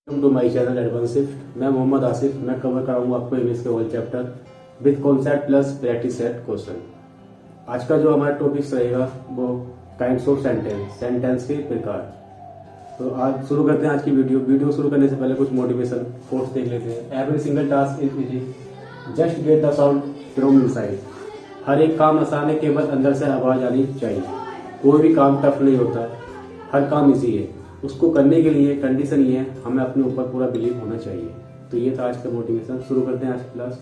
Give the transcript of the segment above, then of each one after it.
Welcome to my channel advance shift. मैं मोहम्मद आसिफ। मैं cover कराऊंगा आपको इंग्लिश के all chapter with concept plus practice set question. आज का जो हमारा टॉपिक्स रहेगा वो काइंड्स ऑफ सेंटेंस, सेंटेंस के प्रकार। तो आज शुरू करते हैं आज की वीडियो शुरू करने से पहले कुछ मोटिवेशन कोट्स देख लेते हैं। Every single task is easy, just get the sound from inside. हर एक काम आसान है, केवल अंदर से आवाज आनी चाहिए। कोई भी काम टफ नहीं होता है, हर काम इजी है। उसको करने के लिए कंडीशन ये है, हमें अपने ऊपर पूरा बिलीव होना चाहिए। तो ये था आज का मोटिवेशन। शुरू करते हैं आज की class.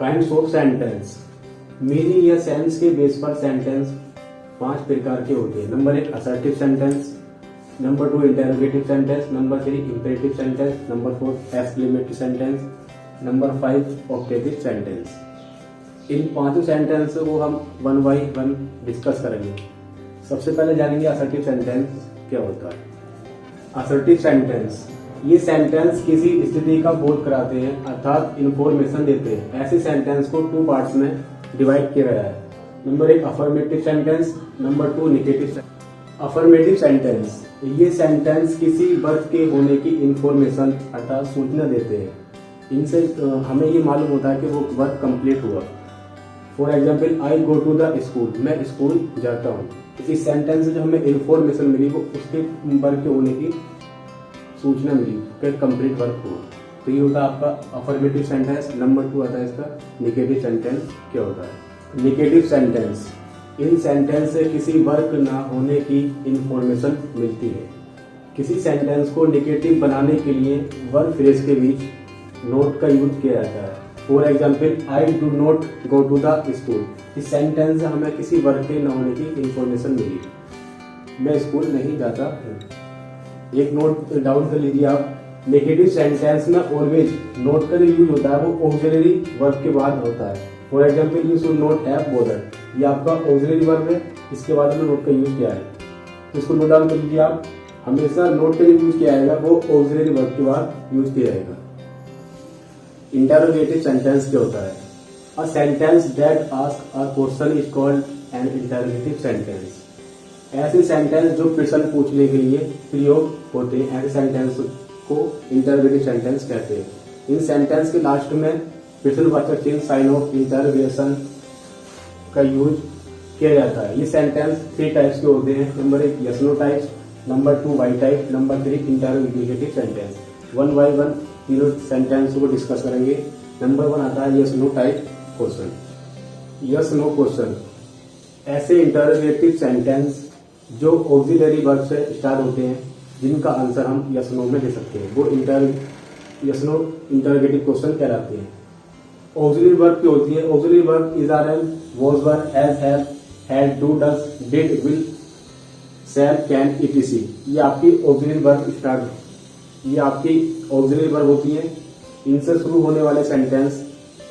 Kinds of sentence, meaning या सेंस के बेस पर सेंटेंस 5 प्रकार के होते हैं। Number 1 assertive sentence, number 2 interrogative sentence, number 3 imperative sentence, number 4 exclamatory sentence, number 5 objective sentence. इन 5 सेंटेंस को हम वन बाई वन डिस्कस करेंगे। सबसे पहले जानेंगे असर्टिव सेंटेंस क्या होता है। असर्टिव सेंटेंस, ये सेंटेंस किसी स्थिति का बोध कराते हैं, अर्थात इंफॉर्मेशन देते हैं। ऐसे सेंटेंस को 2 पार्ट्स में डिवाइड किया गया है। Number 1 affirmative sentence, number 2 negative sentence. Affirmative sentence, ये सेंटेंस किसी वर्ग के होने की इंफॉर्मेशन अर्थात सूचना देते हैं। इनसे हमें ये मालूम होता है कि वो वर्क कंप्लीट हुआ। For example, I go to the school, मैं स्कूल जाता हूँ। इस सेंटेंस से जो हमें इंफॉर्मेशन मिली वो उसके वर्क के होने की सूचना मिली कि कंप्लीट वर्क हुआ। तो ये होता है आपका अफर्मेटिव सेंटेंस। नंबर 2 आता है इसका नेगेटिव सेंटेंस क्या होता है। नेगेटिव सेंटेंस, इन सेंटेंस से किसी वर्क ना होने की इंफॉर्मेशन मिलती है। किसी सेंटेंस को नेगेटिव बनाने के लिए वर्ब फ्रेज के बीच नोट का यूज किया जाता है। For example, I do not go to the school. इस सेंटेंस से हमें किसी वर्ग के न होने की इंफॉर्मेशन मिली, मैं स्कूल नहीं जाता हूँ। एक नोट डाउन कर लीजिए आप। नेगेटिव सेंटेंस में ऑलवेज नोट का जो यूज होता है वो ऑक्सिलरी वर्ब के बाद होता है। For example, you should not have bothered, ये आपका ऑक्सिलरी वर्ब है, इसके बाद में नोट का यूज किया है। तो इसको नोट डाउन कर लीजिए आप। हमेशा नोट का जो यूज किया जाएगा वो ऑक्सिलरी वर्ब के बाद यूज किया जाएगा। इंटरोगेटिव सेंटेंस क्या होता है। A sentence that asks a question is called an interrogative sentence. ऐसे सेंटेंस जो प्रश्न पूछने के लिए प्रयोग होते हैं, ऐसे सेंटेंस को इंटरोगेटिव सेंटेंस कहते हैं। इन सेंटेंस के लास्ट में प्रश्नवाचक चिन्ह साइन ऑफ इंटरोगेशन का यूज किया जाता है। ये सेंटेंस 3 टाइप्स के होते हैं। Number 1 yes no types, number 2 Y type, number 3 interrogative sentence. 1 by 1 तीनों सेंटेंस को डिस्कस करेंगे। नंबर 1 आता है yes no type question. Yes no question, ऐसे इंटरोगेटिव सेंटेंस जो ऑक्सिलरी वर्ब से स्टार्ट होते हैं, जिनका आंसर हम यस नो में दे सकते हैं, वो यस नो इंटरोगेटिव क्वेश्चन कहलाते हैं। ऑक्सिलरी वर्ब की होती है। Auxiliary verb is are am, was were, has, have, had, do, does, did, will, shall, can, etc. ये आपकी ऑक्सिलरी वर्ब स्टार्ट, ये आपकी ऑक्सिलरी वर्ब होती है। इनसे शुरू होने वाले सेंटेंस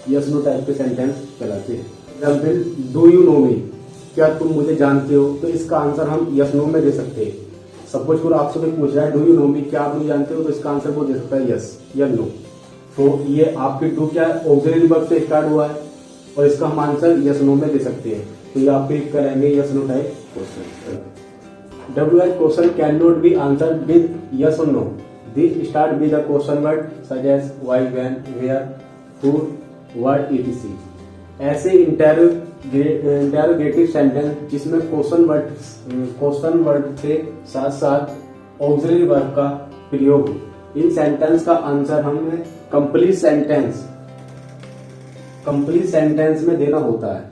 यस नो टाइप के सेंटेंस कहलाते हैं। एग्जाम्पल, डू यू नो मी, क्या तुम मुझे जानते हो। तो इसका आंसर हम यस नो में दे सकते हैं। सपोज करो आपसे कोई पूछ रहा है डू यू नो मी, क्या आप मुझे जानते हो, तो इसका आंसर वो दे सकता है यस या नो। तो ये आपकी डू क्या है, ऑक्सिलरी वर्ब से स्टार्ट हुआ है और इसका हम आंसर यस नो में दे सकते हैं। तो ये आप क्लिक करेंगे yes no type question. WH question can not be answered with yes और no. This start with the question word such as why, when, where, who, word, etc. ऐसे interrogative sentence जिसमें क्वेश्चन वर्ड के साथ साथ auxiliary verb का प्रयोग हो, इन सेंटेंस का आंसर हमें कंप्लीट सेंटेंस में देना होता है।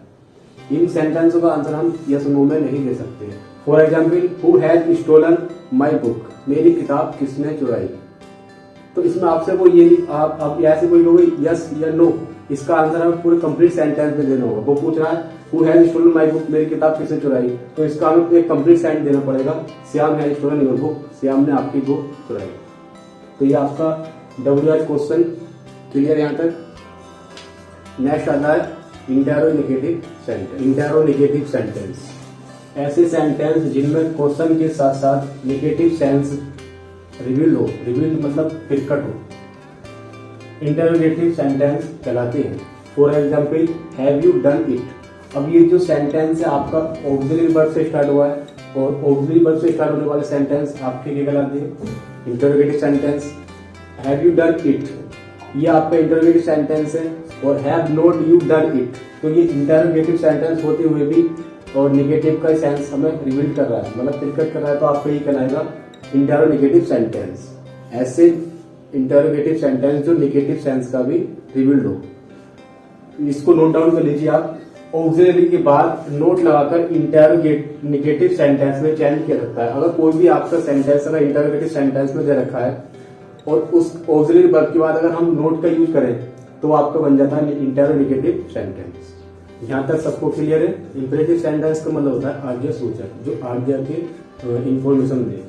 इन सेंटेंसों का आंसर हम यस नो में नहीं दे सकते। For example, who has stolen my book, मेरी किताब किसने चुराई। तो इसमें आपसे वो ये आप ऐसे कोई लोग यस या नो, इसका आंसर हमें पूरे कंप्लीट सेंटेंस में देना होगा। वो पूछ रहा है who has stolen my book, मेरी किताब किसने चुराई, तो इसका हमें एक कंप्लीट सेंटेंस देना पड़ेगा। Shyam has stolen your book, Shyam ने आपकी बुक चुराई। तो ये आपका WH क्वेश्चन क्लियर यहाँ तक। नेक्स्ट आता है इंटरोगेटिव सेंटेंस। ऐसे सेंटेंस जिनमें क्वेश्चन के साथ साथ नेगेटिव सेंस रिवील हो, रिवील मतलब प्रकट हो, इंटरोगेटिव सेंटेंस कहलाते हैं। For example, have you done it. अब ये जो सेंटेंस है आपका ऑक्सिलरी वर्ब से स्टार्ट हुआ है और ऑक्सिलरी वर्ब से स्टार्ट होने वाले सेंटेंस आपके क्या कहलाते हैं? Interrogative sentence. Have you done it, ये आपका इंटरोगेटिव सेंटेंस है। और have not you done it, तो ये इंटरोगेटिव सेंटेंस होते हुए भी और निगेटिव का सेंस हमें रिवील कर रहा है, मतलब प्रकट कर रहा है, तो आपको ये कहलाएगा इंटरोगेटिव सेंटेंस। ऐसे इंटरोगेटिव सेंटेंस जो निगेटिव सेंस का भी रिवील्ड हो, इसको नोट डाउन कर लीजिए आप। ऑक्सिलरी के बाद नोट लगाकर निगेटिव सेंटेंस में चेंज किया सकता है। अगर कोई भी आपका सेंटेंस अगर इंटरोगेटिव सेंटेंस में दे रखा है और उस ऑक्सिलरी वर्ब के बाद अगर हम नोट का यूज करें तो आपका बन जाता है इंटरोगेटिव सेंटेंस। यहाँ तक सबको क्लियर है? इंपरेटिव सेंटेंस का मतलब होता है आज्ञा सूचक, जो आज्ञा के इंफॉर्मेशन दे।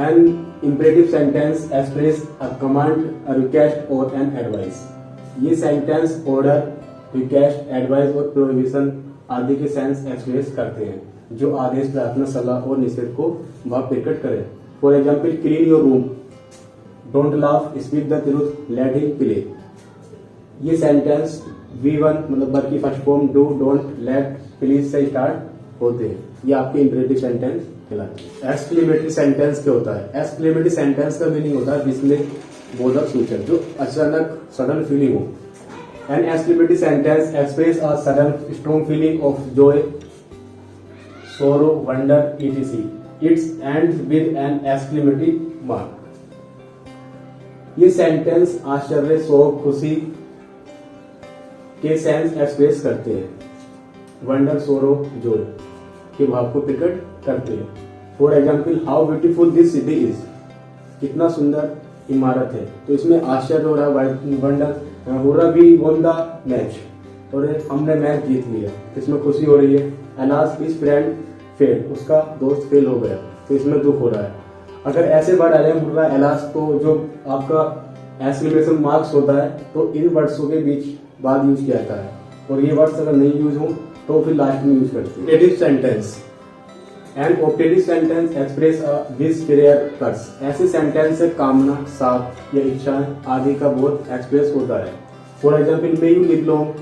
An imperative sentence express a command, a request और एन एडवाइस। ये सेंटेंस ऑर्डर, रिक्वेस्ट, एडवाइस और प्रोहिबिशन आदि के सेंस एक्सप्रेस करते हैं, जो आदेश, प्रार्थना, सलाह और निषेध को वह प्रकट करे। For example, clean your room, don't laugh, speak the truth, let him play. ये सेंटेंस V1 मतलब वर्ब की first form do, don't, let, please से स्टार्ट होते हैं। ये आपके इंपरेटिव सेंटेंस कहलाते हैं। एक्सक्लेमेटरी सेंटेंस क्या होता है? एक्सक्लेमेटरी सेंटेंस का मीनिंग होता है विस्मय बोधक सूचक, जो अचानक सडन फीलिंग हो। An exclamatory sentence express a sudden strong feeling of joy, sorrow, wonder etc. Its ends with an exclamatory mark. ये सेंटेंस आश्चर्य, शोक, खुशी के सेंस एक्सप्रेस करते हैं। वंडर, सोरो, जॉय के भाव को प्रकट करते हैं। For example, how beautiful this city is, कितना सुंदर इमारत है। तो इसमें आश्चर्य हो रहा है, वंडर हो रहा, वी वॉन द मैच, और हमने मैच जीत लिया, इसमें खुशी हो रही है। अलास हिज फ्रेंड फेल, उसका दोस्त फेल हो गया, तो इसमें दुख हो रहा है। अगर ऐसे वर्ड आ जाए मुर्रा, एलास, तो जो आपका एक्सक्लेमेशन मार्क्स होता है, तो इन वर्ड्सों के बीच बाद यूज किया जाता है, और ये वर्ड्स अगर नहीं यूज हो तो फिर लास्ट में यूज करते हैं। Optative sentence and optative sentence express a wish, prayer, curse. ऐसे सेंटेंस से कामना, साप या इच्छा आदि का बोध एक्सप्रेस होता है। For example, may you live long,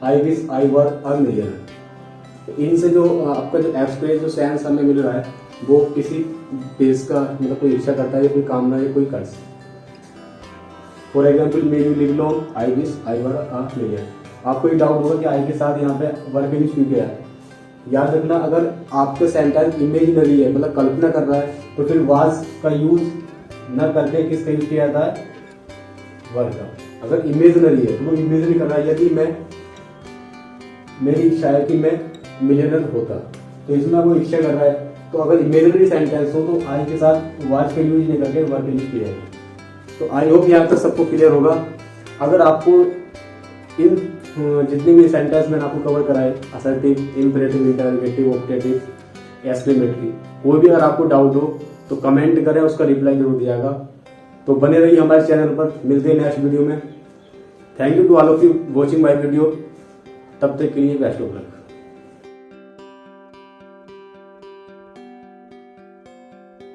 I wish I were a millionaire. इनसे जो आपका जो एक्सप्रेस जो सेंस हमें मिल रहा है वो किसी देश का मतलब कोई इच्छा करता है, कोई कामना या कोई कर्ज। For example, may you live long, I wish I were a millionaire. आपको एक डाउट होगा कि आई के साथ यहाँ पे वर्ब यूज क्यों किया है। याद रखना, अगर आपका सेंटेंस इमेजिनरी है, मतलब कल्पना कर रहा है, तो फिर वाज का यूज न करके किसका यूज किया जाता है? वर्ब का। अगर इमेजिनरी है तो वो इमेजिनरी कर रहा है। यदि मेरी इच्छा है कि मैं मिलियनर होता, तो इसमें वो इच्छा कर रहा है, तो अगर इमेजिनरी सेंटेंस हो तो आई के साथ वाज का यूज नहीं करके वर्ब यूज किया है। तो आई होप यहाँ तक सबको क्लियर होगा। अगर आपको इन जितने भी सेंटेंस मैंने आपको कवर कराए, assertive, imperative, interrogative, optative, exclamatory, कोई भी अगर आपको डाउट हो तो कमेंट करें, उसका रिप्लाई जरूर दियागा। तो बने रहिए हमारे चैनल पर, मिलते हैं नेक्स्ट वीडियो में। Thank you to all of you watching my video. तब तक के लिए बेस्ट ऑफ लक।